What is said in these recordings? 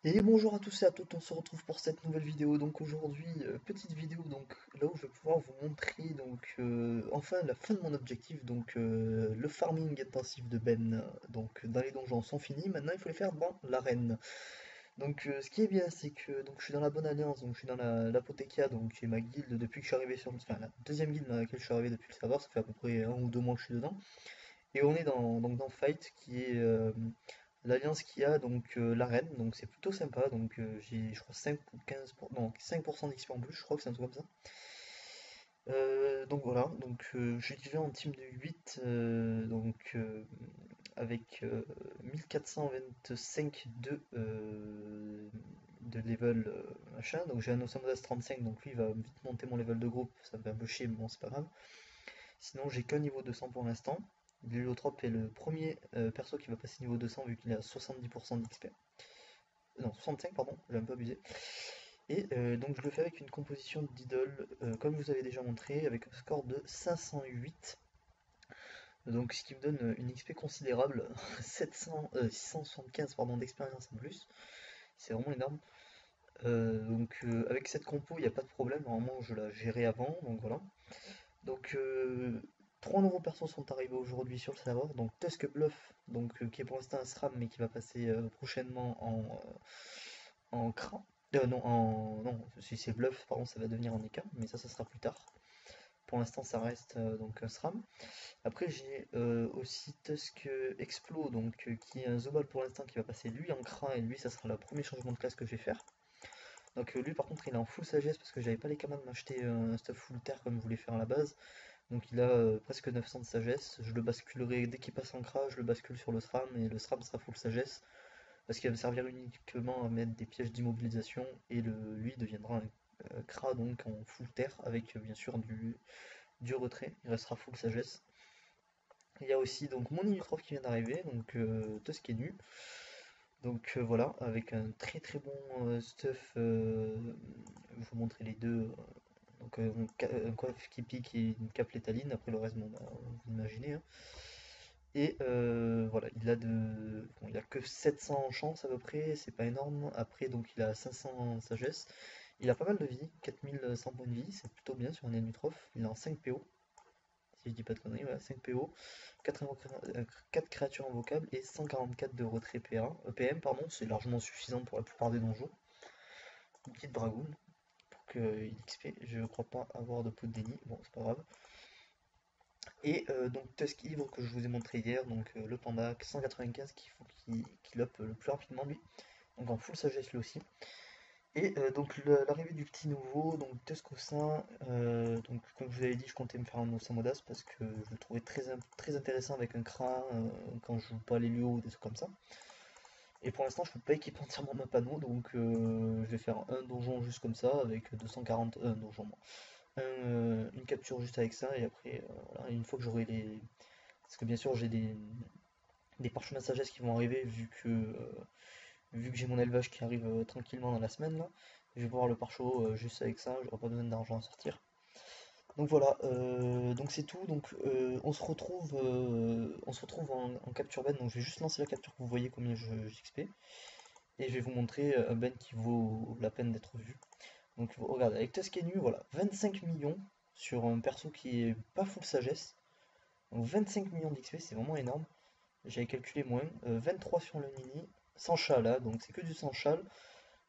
Et bonjour à tous et à toutes, on se retrouve pour cette nouvelle vidéo. Donc aujourd'hui, petite vidéo donc là où je vais pouvoir vous montrer enfin la fin de mon objectif, le farming intensif de Ben. Donc dans les donjons sont finis, maintenant il faut les faire dans l'arène. Ce qui est bien, c'est que je suis dans la bonne alliance, donc je suis dans l'Apothekia, donc qui est ma guilde depuis que je suis arrivé enfin la deuxième guilde dans laquelle je suis arrivé depuis le serveur, ça fait à peu près 1 ou 2 mois que je suis dedans. Et on est dans Fight, qui est l'alliance qui a l'arène, donc c'est plutôt sympa. J'ai je crois 5 ou 15 non 5% d'XP en plus, je crois que c'est un truc comme ça. Je suis divisé en team de 8 avec 1425 de level machin. Donc j'ai un Osamodas 35, donc lui il va vite monter mon level de groupe, ça me fait un peu chier, mais bon c'est pas grave. Sinon, j'ai qu'un niveau 200 pour l'instant. L'héliotrope est le premier perso qui va passer niveau 200 vu qu'il a 70% d'XP. Non, 65, pardon, j'ai un peu abusé. Je le fais avec une composition d'idole, comme je vous avez déjà montré, avec un score de 508. Donc ce qui me donne une XP considérable, 675 pardon, d'expérience en plus. C'est vraiment énorme. Avec cette compo, il n'y a pas de problème, normalement je la gérais avant, donc voilà. Donc, euh, Trois nouveaux persos sont arrivés aujourd'hui sur le serveur. Donc, Tusk Bluff, qui est pour l'instant un SRAM, mais qui va passer prochainement en CRA. Non, si c'est Bluff, pardon, ça va devenir en EK, mais ça sera plus tard. Pour l'instant, ça reste un SRAM. Après, j'ai aussi Tusk Explo, qui est un Zobal pour l'instant, qui va passer lui en CRA, et lui, ça sera le premier changement de classe que je vais faire. Lui, par contre, il est en full sagesse parce que j'avais pas les camas de m'acheter un stuff full terre comme je voulais faire à la base. Donc il a presque 900 de sagesse. Je le basculerai dès qu'il passe en CRA, je le bascule sur le SRAM et le SRAM sera full sagesse parce qu'il va me servir uniquement à mettre des pièges d'immobilisation et lui deviendra un CRA donc en full terre avec bien sûr du retrait. Il restera full sagesse. Il y a aussi donc mon Illutrof qui vient d'arriver, Tusk est nu. Voilà, avec un très très bon stuff. Je vais vous montrer les deux. Un coiffe qui pique et une cape létaline, après le reste, bon, bah, vous imaginez, hein. Voilà, il a que 700 en chance à peu près, c'est pas énorme. Après, donc il a 500 en sagesse. Il a pas mal de vie, 4100 points de vie, c'est plutôt bien sur un Enutroph. Il est en 5 PO, si je dis pas de conneries, voilà, 5 PO, 4 créatures invocables et 144 de retrait PM, pardon, c'est largement suffisant pour la plupart des donjons. Une petite dragoon pour que il XP, je crois pas avoir de pot de déni, bon, c'est pas grave. Tusk Ivre que je vous ai montré hier, le panda 195 qu'il faut qu'il up le plus rapidement lui, donc en full sagesse lui aussi. L'arrivée du petit nouveau, donc Tusk au sein, comme je vous avais dit, je comptais me faire un Osamodas parce que je le trouvais très intéressant avec un Kra quand je joue pas les Lio ou des trucs comme ça. Et pour l'instant, je peux pas équiper entièrement ma panneau, je vais faire un donjon juste comme ça avec 240, un donjon, une capture juste avec ça, et après, voilà, une fois que j'aurai les. Parce que bien sûr, j'ai des parchemins de sagesse qui vont arriver, vu que j'ai mon élevage qui arrive tranquillement dans la semaine, là. Je vais pouvoir le parcheau juste avec ça, j'aurai pas besoin d'argent à sortir. Donc voilà, donc c'est tout. On se retrouve en capture Ben. Donc je vais juste lancer la capture pour que vous voyez combien j'XP. Et je vais vous montrer un Ben qui vaut la peine d'être vu. Donc regarde, avec Tuscany, voilà, 25 millions sur un perso qui est pas full sagesse. Donc 25 millions d'XP, c'est vraiment énorme. J'avais calculé moins. 23 sur le mini, sans châle là, donc c'est que du sans châle.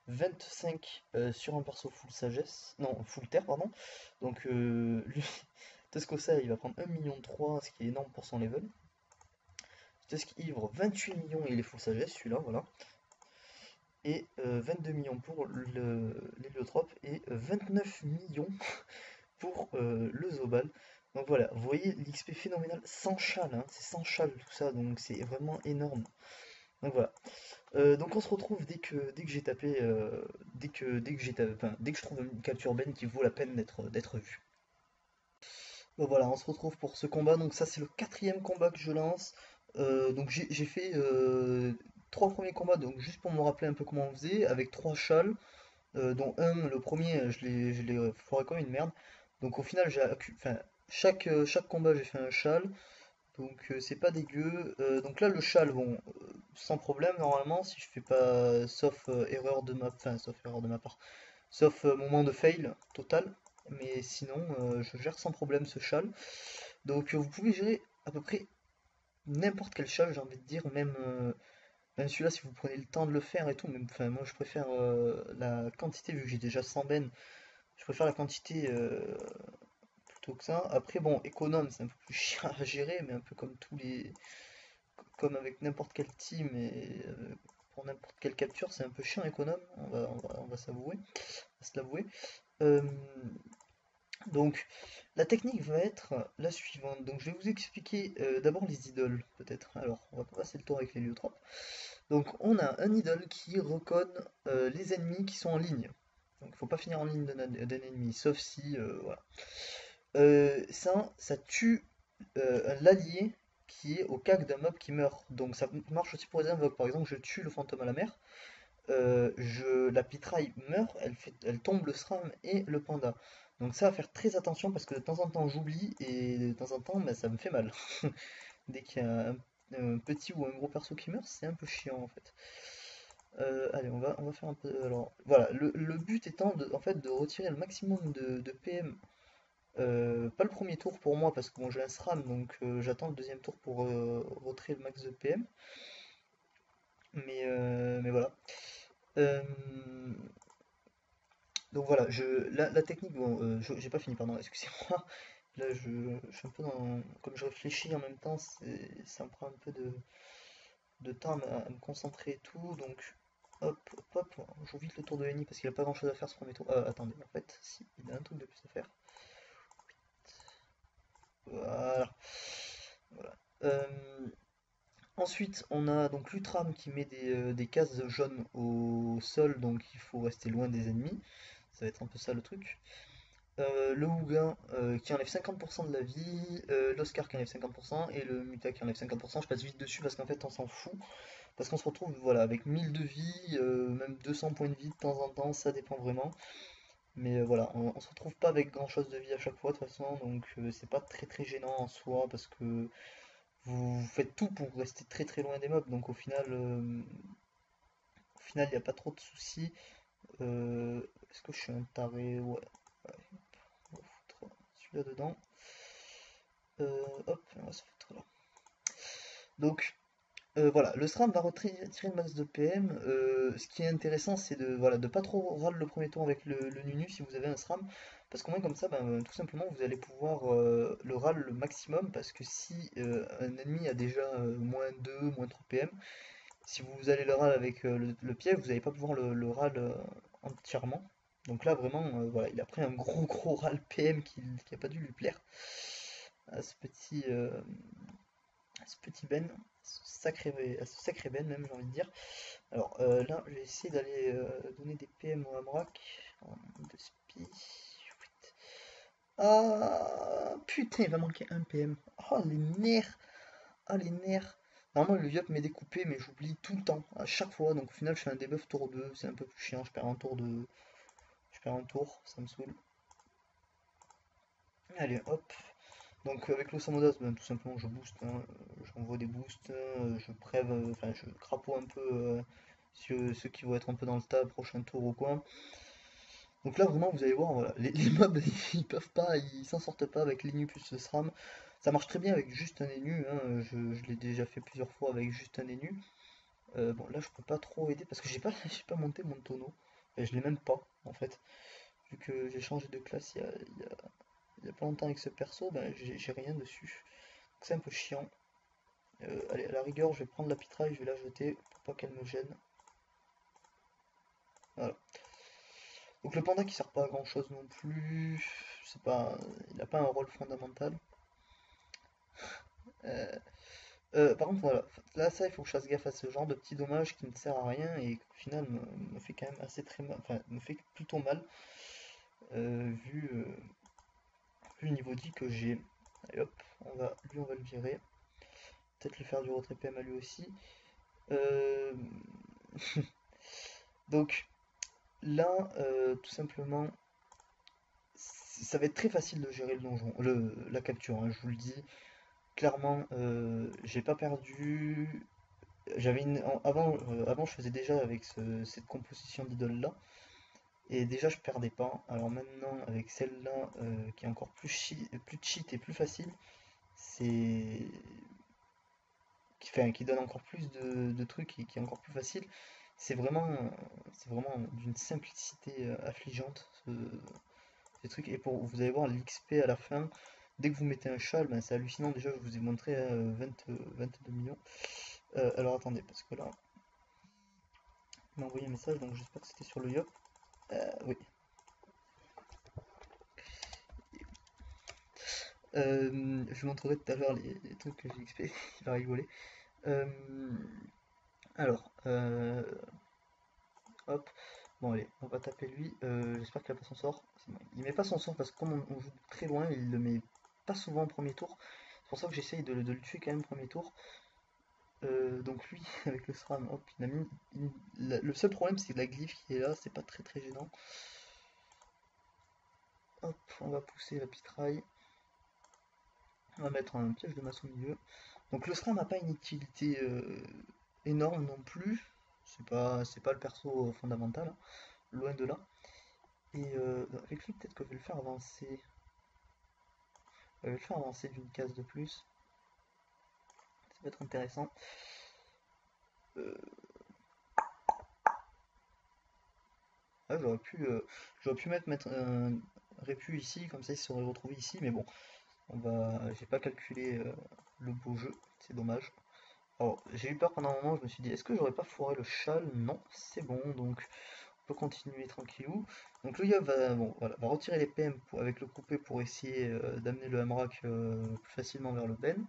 25 sur un perso full sagesse, non, full terre, pardon. Lui, Tuscosa, il va prendre 1,3 million, ce qui est énorme pour son level. Tusk Ivre, 28 millions et il est full sagesse, celui-là, voilà. Et 22 millions pour l'héliotrope et 29 millions pour le Zobal. Donc voilà, vous voyez l'XP phénoménal sans châle, hein, c'est sans châle tout ça, donc c'est vraiment énorme. Donc voilà. On se retrouve dès que j'ai tapé, dès que je trouve une capture Ben qui vaut la peine d'être vue. Donc voilà, on se retrouve pour ce combat. Donc ça c'est le quatrième combat que je lance. J'ai fait trois premiers combats, donc juste pour me rappeler un peu comment on faisait, avec trois châles, dont le premier, je l'ai foiré comme une merde. Donc au final, enfin, chaque combat j'ai fait un châle. Donc c'est pas dégueu. Donc là le châle, bon, sans problème normalement, si je fais pas, sauf erreur de ma, enfin sauf erreur de ma part, sauf moment de fail total. Mais sinon, je gère sans problème ce châle. Donc vous pouvez gérer à peu près n'importe quel châle, j'ai envie de dire, même celui-là si vous prenez le temps de le faire et tout. Même, enfin moi je préfère la quantité vu que j'ai déjà 100 bennes, je préfère la quantité plutôt que ça. Après bon, économe c'est un peu plus chiant à gérer, mais un peu comme tous les comme avec n'importe quel team et pour n'importe quelle capture, c'est un peu chiant économe, on va s'avouer, on va se l'avouer. Euh, donc, la technique va être la suivante. Donc, je vais vous expliquer d'abord les idoles, peut-être. Alors, on va pas passer le tour avec les liotropes. Donc, on a un idole qui recone les ennemis qui sont en ligne. Donc, il faut pas finir en ligne d'un ennemi, sauf si, voilà. Ça tue l'allié qui est au CAC d'un mob qui meurt. Donc ça marche aussi pour les invoques. Par exemple, je tue le fantôme à la mer, la pitraille meurt, elle tombe le SRAM et le panda. Donc ça, à faire très attention parce que de temps en temps j'oublie et de temps en temps bah, ça me fait mal. Dès qu'il y a un petit ou un gros perso qui meurt, c'est un peu chiant en fait. Allez, on va faire un peu. Alors voilà, le but étant en fait, de retirer le maximum de PM. Pas le premier tour pour moi parce que bon, j'ai un SRAM donc j'attends le deuxième tour pour retirer le max de PM. Mais voilà. Euh, donc voilà, la technique, bon, j'ai pas fini, pardon, excusez-moi. Là, je suis un peu dans. Comme je réfléchis en même temps, ça me prend un peu de temps à me concentrer et tout. Donc, hop, hop, hop, je joue vite le tour de Lenny parce qu'il a pas grand chose à faire ce premier tour. Attendez, en fait, si, il a un truc de plus à faire. Voilà. Voilà. Ensuite, on a donc l'Utram qui met des cases jaunes au sol, donc il faut rester loin des ennemis. Ça va être un peu ça le truc. Le Hougan qui enlève 50% de la vie, l'Oscar qui enlève 50% et le Muta qui enlève 50%. Je passe vite dessus parce qu'en fait on s'en fout. Parce qu'on se retrouve voilà, avec 1000 de vie, même 200 points de vie de temps en temps, ça dépend vraiment. Mais voilà, on se retrouve pas avec grand chose de vie à chaque fois de toute façon, donc c'est pas très très gênant en soi parce que vous faites tout pour rester très très loin des mobs, donc au final, il n'y a pas trop de soucis. Est-ce que je suis un taré? Ouais. Ouais, on va foutre celui-là dedans. Hop, on va se foutre là. Donc, voilà, le SRAM va retirer le max de PM. Ce qui est intéressant, c'est de voilà, de pas trop râle le premier tour avec le Nunu si vous avez un SRAM. Parce qu'au moins, comme ça, ben, tout simplement, vous allez pouvoir le râle le maximum. Parce que si un ennemi a déjà moins 2 moins 3 PM, si vous allez le râle avec le pied, vous n'allez pas pouvoir le râle entièrement. Donc là, vraiment, voilà, il a pris un gros gros râle PM qui a pas dû lui plaire à ce petit Ben, à ce sacré Ben même, j'ai envie de dire. Alors là, je vais essayer d'aller donner des PM au Amrak. De spi. Ah putain, il va manquer un PM. Oh les nerfs. Ah les nerfs. Normalement le Yop m'est découpé mais j'oublie tout le temps, à chaque fois, donc au final je fais un debuff tour 2, c'est un peu plus chiant, je perds un tour Je perds un tour, ça me saoule. Allez hop. Donc avec l'Osamodas, ben, tout simplement je booste, hein, j'envoie des boosts, je crève, enfin je crapaud un peu ceux qui vont être un peu dans le tas prochain tour ou quoi. Donc là vraiment vous allez voir, voilà, les mobs ils peuvent pas, ils s'en sortent pas avec l'Inu plus le SRAM. Ça marche très bien avec juste un Enu, hein, je l'ai déjà fait plusieurs fois avec juste un Enu. Bon là je peux pas trop aider parce que j'ai pas, j'ai pas monté mon tonneau. Et je l'ai même pas en fait. Vu que j'ai changé de classe il y a pas longtemps avec ce perso, ben, j'ai rien dessus. Donc c'est un peu chiant. Allez, à la rigueur, je vais prendre la pitraille, je vais la jeter pour pas qu'elle me gêne. Voilà. Donc le panda qui sert pas à grand chose non plus. C'est pas, il a pas un rôle fondamental. Euh, par contre, voilà. Là, ça, il faut que je fasse gaffe à ce genre de petit dommage qui ne sert à rien et qui au final me fait quand même assez très mal. Enfin, me fait plutôt mal. Vu le niveau de vie que j'ai. Allez hop, lui on va le virer. Peut-être lui faire du retrait PM à lui aussi. Euh, Donc là, tout simplement, ça va être très facile de gérer le donjon, la capture, hein, je vous le dis. clairement, j'ai pas perdu. Avant, je faisais déjà avec cette composition d'idole là, et déjà je perdais pas. Alors maintenant, avec celle-là, qui est encore plus cheat et plus facile, c'est qui donne encore plus de trucs et qui est encore plus facile. C'est vraiment d'une simplicité affligeante ces trucs. Et vous allez voir l'XP à la fin. Dès que vous mettez un châle, ben, c'est hallucinant. Déjà, je vous ai montré 22 millions. Alors attendez, parce que là, il m'a envoyé un message, donc j'espère que c'était sur le Yop. Oui. Je vous montrerai tout à l'heure les trucs que j'ai XP. Il va rigoler. Euh, alors, hop. Bon, allez, on va taper lui. J'espère qu'il a pas son sort. Il met pas son sort parce que comme on joue très loin, il le met pas souvent au premier tour. C'est pour ça que j'essaye de le tuer quand même au premier tour. Donc lui, avec le SRAM, hop, il a mis. Le seul problème, c'est la glyphe qui est là, c'est pas très gênant. Hop, on va pousser la pitraille. On va mettre un piège de masse au milieu. Donc le SRAM n'a pas une utilité énorme non plus. C'est pas le perso fondamental, hein, loin de là. Et avec lui, peut-être que je vais le faire avancer. Je vais le faire avancer d'une case de plus. Ça va être intéressant. Euh, ouais, j'aurais pu mettre un répu ici, comme ça il se serait retrouvé ici, mais bon, j'ai pas calculé le beau jeu, c'est dommage. Alors, j'ai eu peur pendant un moment, je me suis dit, est-ce que j'aurais pas foiré le châle? Non, c'est bon, donc on peut continuer tranquillou. Donc le gars bon, voilà, va retirer les PM avec le coupé pour essayer d'amener le Hamrak plus facilement vers le Ben.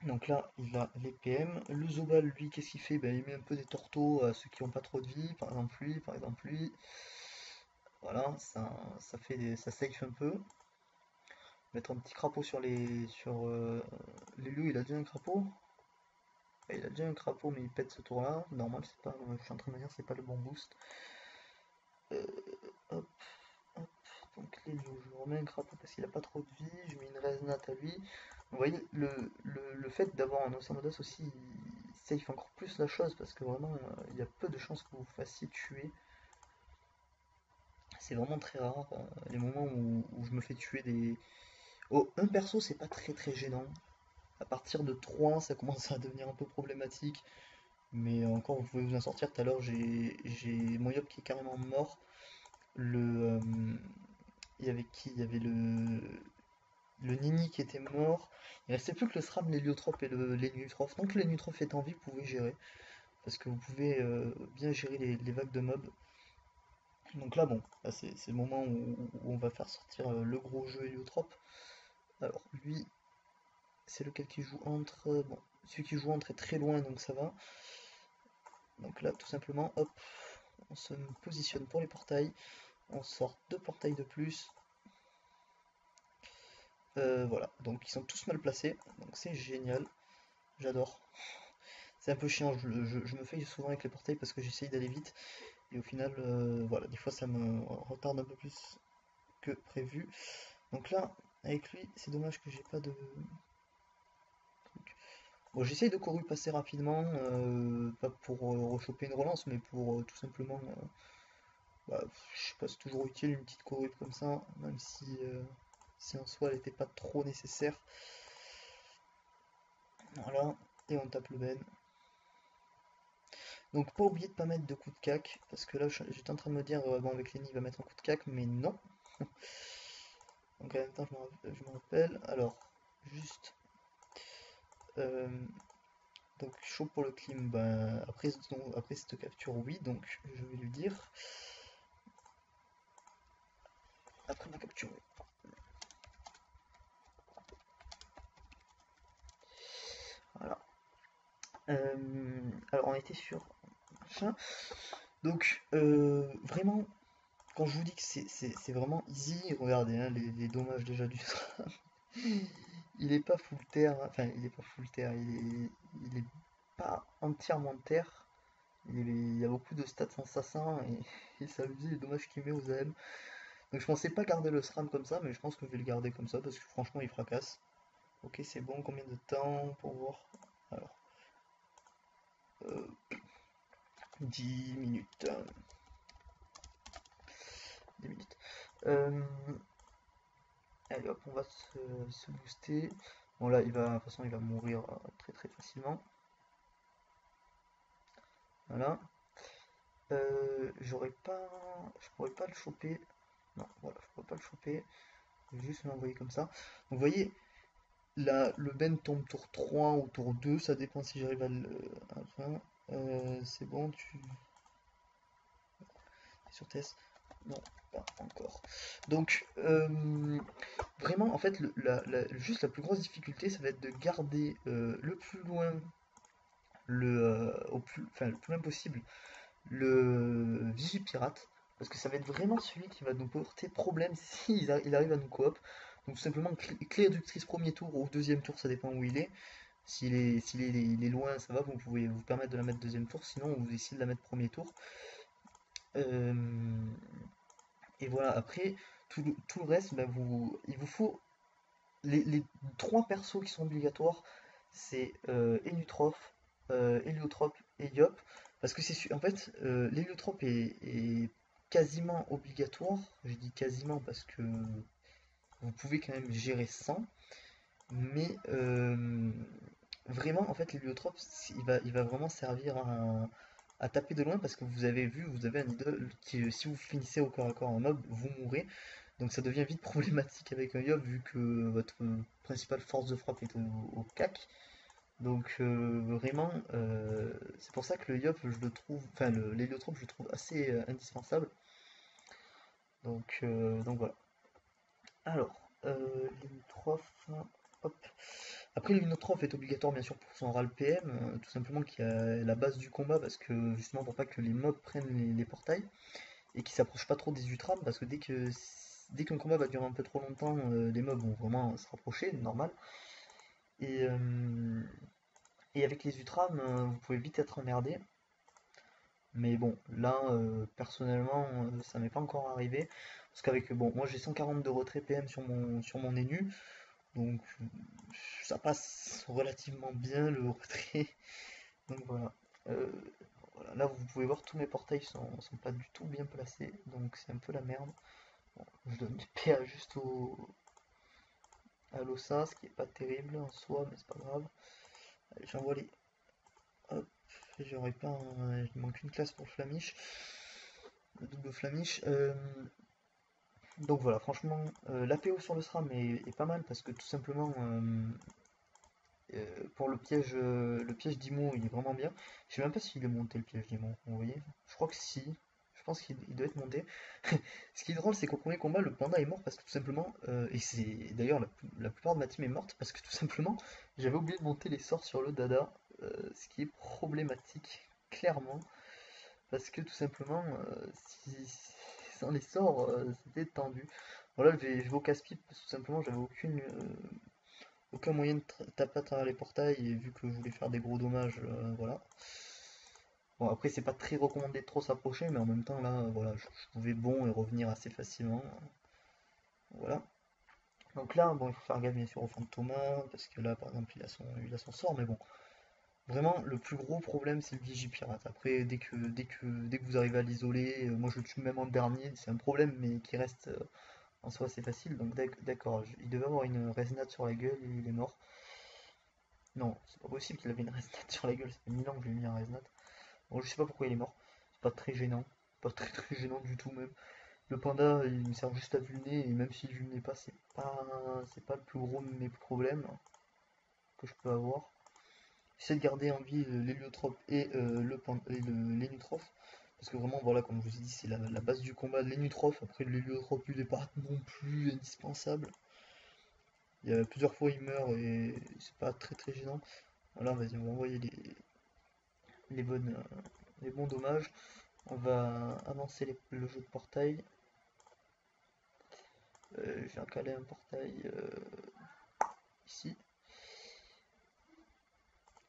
Donc là, il a les PM. Le Zobal, lui, qu'est-ce qu'il fait? Ben, il met un peu des tortos à ceux qui n'ont pas trop de vie, par exemple lui, par exemple lui. Voilà, ça safe un peu. Mettre un petit crapaud les loups, il a déjà un crapaud? Ouais, il a déjà un crapaud, mais il pète ce tour-là. Normal, c'est pas, je suis en train de me dire, c'est pas le bon boost. Euh, hop, hop. Donc les loups, je remets un crapaud parce qu'il a pas trop de vie. Je mets une Resnat à lui. Vous voyez, le fait d'avoir un Osamodas aussi, il safe encore plus la chose parce que vraiment, il y a peu de chances que vous vous fassiez tuer. C'est vraiment très rare, les moments où je me fais tuer des. Oh, un perso, c'est pas très gênant. À partir de 3, ça commence à devenir un peu problématique. Mais encore, vous pouvez vous en sortir. Tout à l'heure, j'ai mon Yop qui est carrément mort. Le, il y avait qui? Il y avait le Nini qui était mort. Il restait plus que le SRAM, l'héliotrope et l'Héliotrophe. Donc l'Héliotrophe est en vie, vous pouvez gérer. Parce que vous pouvez bien gérer les vagues de mobs. Donc là, bon, là, c'est le moment où on va faire sortir le gros jeu héliotrope. Alors lui, c'est lequel qui joue entre. Bon, celui qui joue entre est très loin, donc ça va. Donc là, tout simplement, hop, on se positionne pour les portails. On sort deux portails de plus. Voilà, donc ils sont tous mal placés. Donc c'est génial. J'adore. C'est un peu chiant, je me fais souvent avec les portails parce que j'essaye d'aller vite. Et au final, voilà, des fois ça me retarde un peu plus que prévu. Donc là, avec lui, c'est dommage que j'ai pas de truc. Bon, j'essaye de courir passer rapidement, pas pour rechoper une relance, mais pour tout simplement, bah, je sais pas, c'est toujours utile une petite courue comme ça, même si en soi elle n'était pas trop nécessaire. Voilà, et on tape le Ben. Donc pas oublier de pas mettre de coups de cac, parce que là j'étais en train de me dire, bon avec Lenny il va mettre un coup de cac, mais non. Donc en même temps je me rappelle, alors juste, euh, donc chaud pour le clim, ben, après cette capture oui, donc je vais lui dire, après ma capture oui. Voilà. Alors on était sur machin. Donc vraiment, quand je vous dis que c'est vraiment easy, regardez hein, les dommages déjà du SRAM. Il est pas full terre, enfin il est pas full terre, il est pas entièrement terre. Il y a beaucoup de stats assassin et ça lui dit les dommages qu'il met aux AM. Donc je pensais pas garder le SRAM comme ça, mais je pense que je vais le garder comme ça parce que franchement il fracasse. Ok, c'est bon, combien de temps pour voir? Alors, euh, 10 minutes. 10 minutes. Euh, Allez hop, on va se booster. Bon là, de toute façon, il va mourir très très facilement. Voilà. Je pourrais pas le choper. Non, voilà, je pourrais pas le choper. Je vais juste l'envoyer comme ça. Donc vous voyez, là, le Ben tombe tour 3 ou tour 2, ça dépend si j'arrive à le faire. C'est bon, tu es sur TS? Non, pas encore. Donc, vraiment, en fait, juste la plus grosse difficulté, ça va être de garder le plus loin, enfin, le plus loin possible, le Vigipirate, parce que ça va être vraiment celui qui va nous porter problème s'il il arrive à nous coop. Donc, tout simplement, clé réductrice premier tour ou deuxième tour, ça dépend où il est. Il est loin, ça va, vous pouvez vous permettre de la mettre deuxième tour, sinon vous essayez de la mettre premier tour. Euh, et voilà, après, tout le reste, bah, il vous faut les trois persos qui sont obligatoires, c'est Enutrof, Héliotrope et Yop. Parce que en fait, l'Héliotrope est quasiment obligatoire. Je dis quasiment parce que vous pouvez quand même gérer sans. Mais vraiment, en fait, l'héliotrope, il va vraiment servir à taper de loin parce que vous avez vu, vous avez un idole qui, si vous finissez au corps à corps un mob, vous mourrez. Donc ça devient vite problématique avec un Yob vu que votre principale force de frappe est au cac. Donc vraiment, c'est pour ça que le Yop, je le trouve, enfin l'héliotrope, je le trouve assez indispensable. Donc voilà. Alors, l'héliotrope, hop. Après, l'héliotrope est obligatoire bien sûr pour son RAL PM, tout simplement qui est la base du combat parce que justement pour pas que les mobs prennent les portails et qui s'approchent pas trop des Utrams parce que dès qu'un combat va durer un peu trop longtemps, les mobs vont vraiment se rapprocher, normal. Et, euh, et avec les Utrams, vous pouvez vite être emmerdé. Mais bon, là, personnellement, ça m'est pas encore arrivé. Parce qu'avec, bon, moi j'ai 140 de retrait PM sur mon Enu, donc ça passe relativement bien le retrait. Donc voilà. Euh, voilà. Là, vous pouvez voir tous mes portails sont pas du tout bien placés, donc c'est un peu la merde. Bon, je donne du PA juste à l'OSA, ce qui est pas terrible en soi, mais c'est pas grave. Allez, j'envoie les. Hop, j'aurais pas il manque une classe pour le Flamiche. Le double Flamiche. Donc voilà, franchement, l'APO sur le SRAM est pas mal parce que tout simplement, pour le piège d'Imo, il est vraiment bien. Je sais même pas s'il est monté le piège d'Imo, vous voyez? Je crois que si. Je pense qu'il doit être monté. Ce qui est drôle, c'est qu'au premier combat, le panda est mort parce que tout simplement, et c'est d'ailleurs la plupart de ma team est morte parce que tout simplement, j'avais oublié de monter les sorts sur le Dada, ce qui est problématique, clairement, parce que tout simplement, sans les sorts, c'était tendu. Voilà, je vais au casse-pipe parce que tout simplement, j'avais aucun moyen de taper à travers les portails et vu que je voulais faire des gros dommages, voilà. Bon, après, c'est pas très recommandé de trop s'approcher, mais en même temps, là, voilà, je pouvais bon et revenir assez facilement. Voilà. Donc là, bon, il faut faire gaffe bien sûr au Fantomas, parce que là, par exemple, il a son sort, mais bon. Vraiment, le plus gros problème, c'est le Vigipirate. Après, dès que vous arrivez à l'isoler, moi je le tue même en dernier, c'est un problème, mais qui reste en soi assez facile. Donc d'accord, il devait avoir une resnade sur la gueule et il est mort. Non, c'est pas possible qu'il avait une resnade sur la gueule, ça fait 1000 ans que je lui ai mis un resnade. Bon, je sais pas pourquoi il est mort, c'est pas très gênant, pas très très gênant du tout même. Le panda, il me sert juste à vulner, et même s'il vulnait pas, c'est pas le plus gros de mes problèmes que je peux avoir. J'essaie de garder en vie l'héliotrope et l'énutrophe. Parce que vraiment, voilà, comme je vous ai dit, c'est la base du combat de l'énutrophe. Après, l'héliotrope, il est pas non plus indispensable. Il y a plusieurs fois, il meurt et c'est pas très très gênant. Voilà, vas-y, on va envoyer les bonnes, les bons dommages. On va avancer le jeu de portail. Je viens caler un portail ici.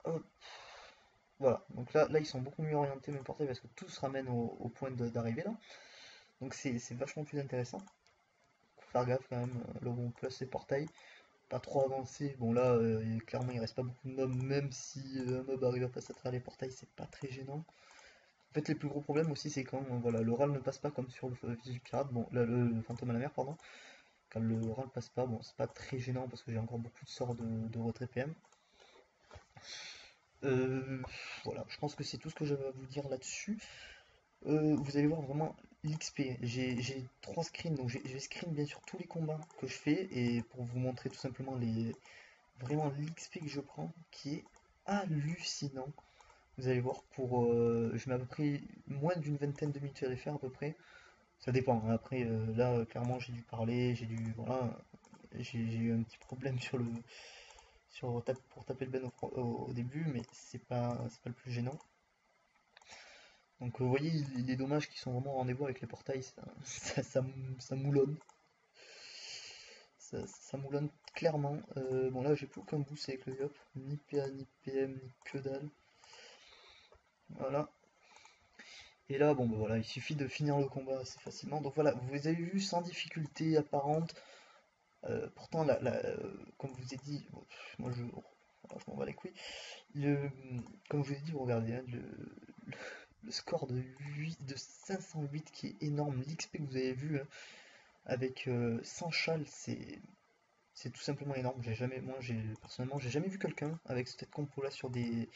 Hop. Voilà, donc là ils sont beaucoup mieux orientés mes portails parce que tout se ramène au point d'arrivée là. Donc c'est vachement plus intéressant. Faut faire gaffe quand même là où on place les portails. pas trop avancé. Bon là, clairement il reste pas beaucoup de mobs, même si un mob arrive à passer à travers les portails, c'est pas très gênant. En fait, les plus gros problèmes aussi, c'est quand voilà, le RAL ne passe pas comme sur le Vigipirate, bon, là, le fantôme à la mer, pardon. Quand le RAL passe pas, bon, c'est pas très gênant parce que j'ai encore beaucoup de sorts de retrait PM. Euh, voilà, je pense que c'est tout ce que j'avais à vous dire là-dessus. Vous allez voir vraiment l'XP. J'ai 3 screens, donc j'ai screen bien sûr tous les combats que je fais et pour vous montrer tout simplement vraiment l'XP que je prends qui est hallucinant. Vous allez voir je mets à peu près moins d'une vingtaine de minutes à les faire à peu près. Ça dépend, hein. Après, là, clairement, j'ai dû parler, voilà, j'ai eu un petit problème pour taper le ben au début, mais c'est pas le plus gênant. Donc, vous voyez, les dommages qui sont vraiment en rendez-vous avec les portails, ça moulonne. Ça moulonne clairement. Bon, là, j'ai plus aucun boost avec le Yop, ni PA, ni PM, ni que dalle. Voilà. Et là, bon, bah voilà, il suffit de finir le combat assez facilement. Donc voilà, vous avez vu sans difficulté apparente. Pourtant, comme je vous ai dit, bon, moi voilà, je m'en bats les couilles. Comme je vous ai dit, vous regardez, hein, le score de 508 qui est énorme, l'XP que vous avez vu hein, avec 100 châles, c'est tout simplement énorme. Personnellement, j'ai jamais vu quelqu'un avec cette compo là sur des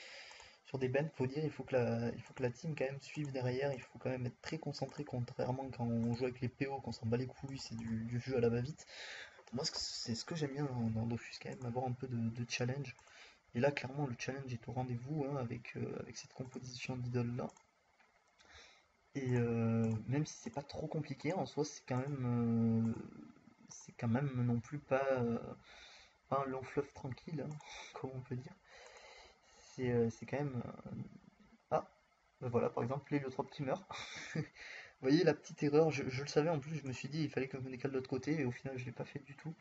bans. Faut dire, il faut que la team quand même suive derrière, il faut quand même être très concentré, contrairement quand on joue avec les PO, qu'on s'en bat les couilles, c'est du jeu à la va-vite. Moi, c'est ce que j'aime bien dans Dofus quand même, avoir un peu de challenge. Et là, clairement, le challenge est au rendez-vous hein, avec cette composition d'idoles là. Et même si c'est pas trop compliqué, en soi, c'est quand même non plus pas un long fleuve tranquille, hein, comme on peut dire. C'est quand même. Ah, ben voilà, par exemple, l'héliotrope qui meurt. Vous voyez la petite erreur, je le savais en plus, je me suis dit il fallait que je me décale de l'autre côté, et au final, je l'ai pas fait du tout.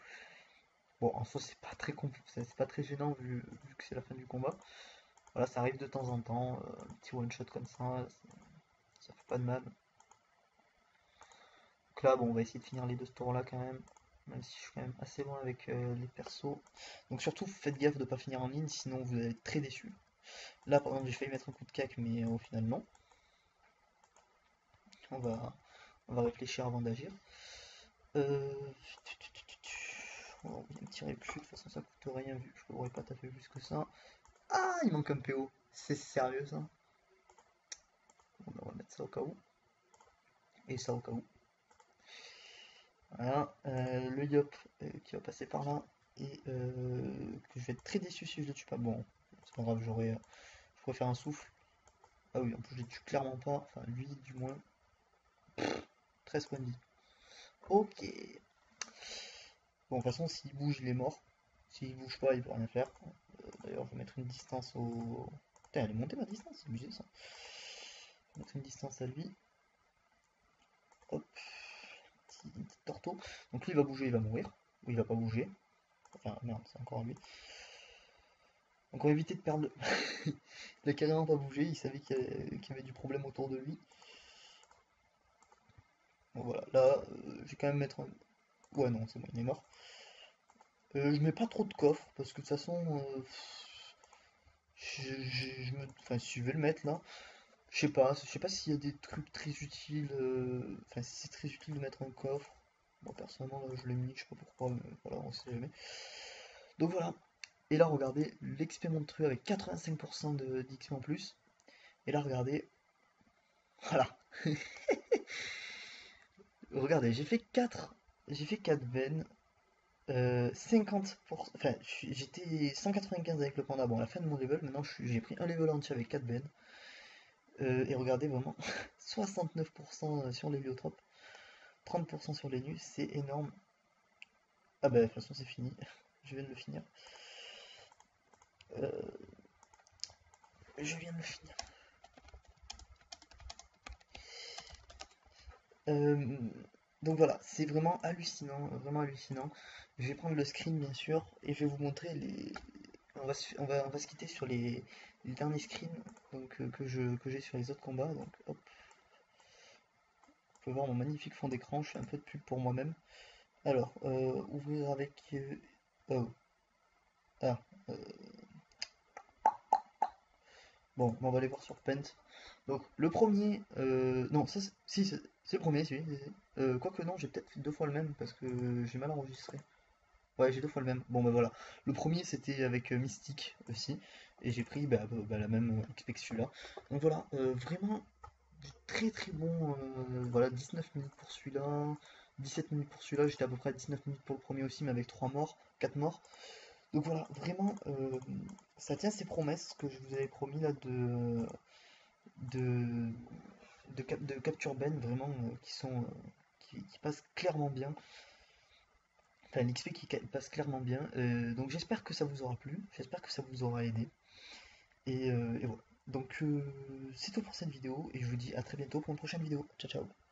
Bon, en soi, c'est pas très gênant vu que c'est la fin du combat. Voilà, ça arrive de temps en temps, un petit one shot comme ça fait pas de mal. Donc là, bon, on va essayer de finir les 2 tours là quand même si je suis quand même assez loin avec les persos. Donc surtout, faites gaffe de pas finir en ligne, sinon vous allez être très déçu. Là, par exemple, j'ai failli mettre un coup de cac, mais au final, non. On va, on va réfléchir avant d'agir. Euh... On va bien tirer le chute, de toute façon ça coûte rien vu que je pourrais pas taper plus que ça. Ah, il manque un PO. C'est sérieux ça? Bon, on va mettre ça au cas où. Et ça au cas où. Voilà. Le Yop qui va passer par là. Et que je vais être très déçu si je le tue pas. Bon, c'est pas grave, je pourrais faire un souffle. Ah oui, en plus je le tue clairement pas. Enfin, lui du moins. 13 points de vie. Ok. Bon, de toute façon, s'il bouge, il est mort. S'il bouge pas, il peut rien faire. D'ailleurs, je vais mettre une distance au. Putain, elle est montée ma distance, c'est abusé ça. Je vais mettre une distance à lui. Hop. Une petite torto. Donc lui, il va bouger, il va mourir. Ou il va pas bouger. Enfin, merde, c'est encore lui. Donc on va éviter de perdre. Il a carrément pas bougé, il savait qu'il y avait du problème autour de lui. Bon voilà, là, je vais quand même mettre un. Ouais, non, c'est bon, il est mort. Je mets pas trop de coffres, parce que de toute façon, enfin, si je vais le mettre là, je sais pas s'il y a des trucs très utiles, enfin, si c'est très utile de mettre un coffre. Moi, personnellement, là, je l'ai mis, je sais pas pourquoi, mais voilà, on sait jamais. Donc voilà. Et là, regardez, l'XP monstrueux avec 85% d'XP en plus. Et là, regardez, voilà. Regardez, j'ai fait 4 veines, 50%, enfin j'étais 195 avec le panda, bon à la fin de mon level, maintenant j'ai pris un level entier avec 4 veines, et regardez vraiment, 69% sur l'héliotrope, 30% sur les nus, c'est énorme. Ah bah de toute façon c'est fini, je viens de le finir. Euh, je viens de le finir. Euh, donc voilà, c'est vraiment hallucinant, vraiment hallucinant. Je vais prendre le screen bien sûr, et je vais vous montrer les, on va se quitter sur les derniers screens donc, que j'ai sur les autres combats. Donc, hop, vous pouvez voir mon magnifique fond d'écran. Je fais un peu de pub pour moi-même. Alors, ouvrir avec. Oh. Ah, euh, bon, on va aller voir sur Paint. Donc, le premier, non, ça, si, c'est le premier, si. Quoique non, j'ai peut-être fait deux fois le même parce que j'ai mal enregistré. Ouais, j'ai deux fois le même. Bon, bah voilà. Le premier, c'était avec Mystique aussi. Et j'ai pris la même XP que celui-là. Donc voilà, vraiment du très très bon. Voilà, 19 minutes pour celui-là. 17 minutes pour celui-là. J'étais à peu près à 19 minutes pour le premier aussi, mais avec 3 morts, 4 morts. Donc voilà, vraiment, ça tient ses promesses que je vous avais promis là de, de capture Ben, vraiment, qui passent clairement bien. Enfin, l'XP passe clairement bien. Donc j'espère que ça vous aura plu, j'espère que ça vous aura aidé. Et voilà. Donc c'est tout pour cette vidéo et je vous dis à très bientôt pour une prochaine vidéo. Ciao ciao.